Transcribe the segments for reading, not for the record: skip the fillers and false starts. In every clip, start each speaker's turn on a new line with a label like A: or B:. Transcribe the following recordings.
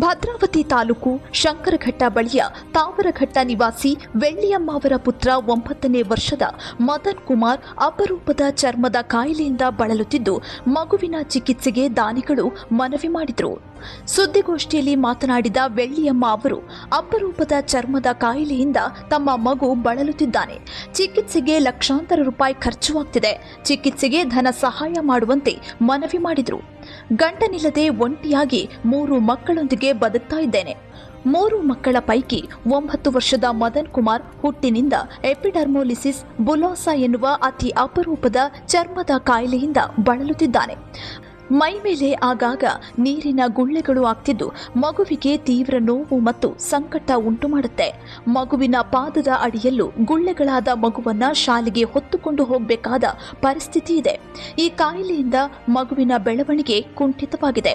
A: ಭದ್ರಾವತಿ ತಾಲೂಕು ಶಂಕರಘಟ್ಟ ಬಳಿಯ ತಾವರಘಟ್ಟ ನಿವಾಸಿ ವೆಳ್ಳಿಯಮ್ಮ ಅವರ ಪುತ್ರ 9ನೇ ವರ್ಷದ ಮದನ್ ಕುಮಾರ್ ಅಪರೂಪದ ಚರ್ಮದ ಕಾಯಿಲೆಯಿಂದ ಬಳಲುತ್ತಿದ್ದು ಮಗುವಿನ ಚಿಕಿತ್ಸೆಗೆ ದಾನಿಗಳು ಮನವಿ ಮಾಡಿದರು. ಸುದ್ದಿಗೋಷ್ಠಿಯಲ್ಲಿ ಮಾತನಾಡಿದ ವೆಳ್ಳಿಯಮ್ಮ ಅವರು ಅಪರೂಪದ ಚರ್ಮದ ಕಾಯಿಲೆಯಿಂದ ತಮ್ಮ ಮಗು ಬಳಲುತ್ತಿದ್ದಾನೆ. ಚಿಕಿತ್ಸೆಗೆ ಲಕ್ಷಾಂತರ ರೂಪಾಯಿ ಖರ್ಚುವಾಗ್ತಿದೆ. ಚಿಕಿತ್ಸೆಗೆ ಧನ ಸಹಾಯ ಮಾಡುವಂತೆ ಮನವಿ ಮಾಡಿದರು. ಗಂಡನಿಲ್ಲದೆ ಒಂಟಿಯಾಗಿ 3 ಮಕ್ಕಳೊಂದಿಗೆ ಬದುಕ್ತಾ ಇದ್ದೇನೆ. 3 ಮಕ್ಕಳ ಪೈಕಿ 9 ವರ್ಷದ ಮದನ್ ಕುಮಾರ್ ಹುಟ್ಟಿನಿಂದ ಎಪಿಡರ್ಮೋಲಿಸಿಸ್ ಬುಲೋಸಾ ಎನ್ನುವ ಅತಿ ಅಪರೂಪದ ಚರ್ಮದ ಕಾಯಿಲೆಯಿಂದ ಬಳಲುತ್ತಿದ್ದಾನೆ. ಮೈ ಮೇಲೆ ಆಗಾಗ ನೀರಿನ ಗುಳ್ಳೆಗಳು ಆಗ್ತಿದ್ದು ಮಗುವಿಗೆ ತೀವ್ರ ನೋವು ಮತ್ತು ಸಂಕಟ ಉಂಟು ಮಾಡುತ್ತೆ. ಮಗುವಿನ ಪಾದದ ಅಡಿಯಲ್ಲೂ ಗುಳ್ಳೆಗಳಾದ ಮಗುವನ್ನ ಶಾಲೆಗೆ ಹೊತ್ತುಕೊಂಡು ಹೋಗಬೇಕಾದ ಪರಿಸ್ಥಿತಿ ಇದೆ. ಈ ಕಾಯಿಲೆಯಿಂದ ಮಗುವಿನ ಬೆಳವಣಿಗೆ ಕುಂಠಿತವಾಗಿದೆ.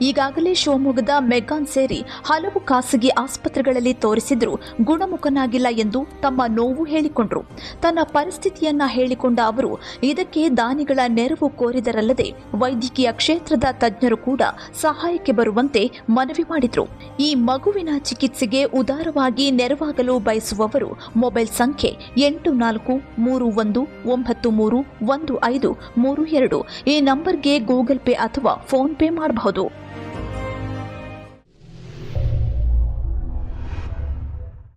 A: ಈಗಾಗಲೇ ಶಿವಮೊಗ್ಗದ ಮೆಗ್ಗಾನ್ ಸೇರಿ ಹಲವು ಖಾಸಗಿ ಆಸ್ಪತ್ರೆಗಳಲ್ಲಿ ತೋರಿಸಿದ್ರೂ ಗುಣಮುಖನಾಗಿಲ್ಲ ಎಂದು ತಮ್ಮ ನೋವು ಹೇಳಿಕೊಂಡರು. ತನ್ನ ಪರಿಸ್ಥಿತಿಯನ್ನ ಹೇಳಿಕೊಂಡ ಅವರು ಇದಕ್ಕೆ ದಾನಿಗಳ ನೆರವು ಕೋರಿದರಲ್ಲದೆ ವೈದ್ಯಕೀಯ ಕ್ಷೇತ್ರದ ತಜ್ಞರು ಕೂಡ ಸಹಾಯಕ್ಕೆ ಬರುವಂತೆ ಮನವಿ ಮಾಡಿದರು. ಈ ಮಗುವಿನ ಚಿಕಿತ್ಸೆಗೆ ಉದಾರವಾಗಿ ನೆರವಾಗಲು ಬಯಸುವವರು ಮೊಬೈಲ್ ಸಂಖ್ಯೆ 8431931532 ಈ ನಂಬರ್ಗೆ ಗೂಗಲ್ ಪೇ ಅಥವಾ ಫೋನ್ ಪೇ ಮಾಡಬಹುದು.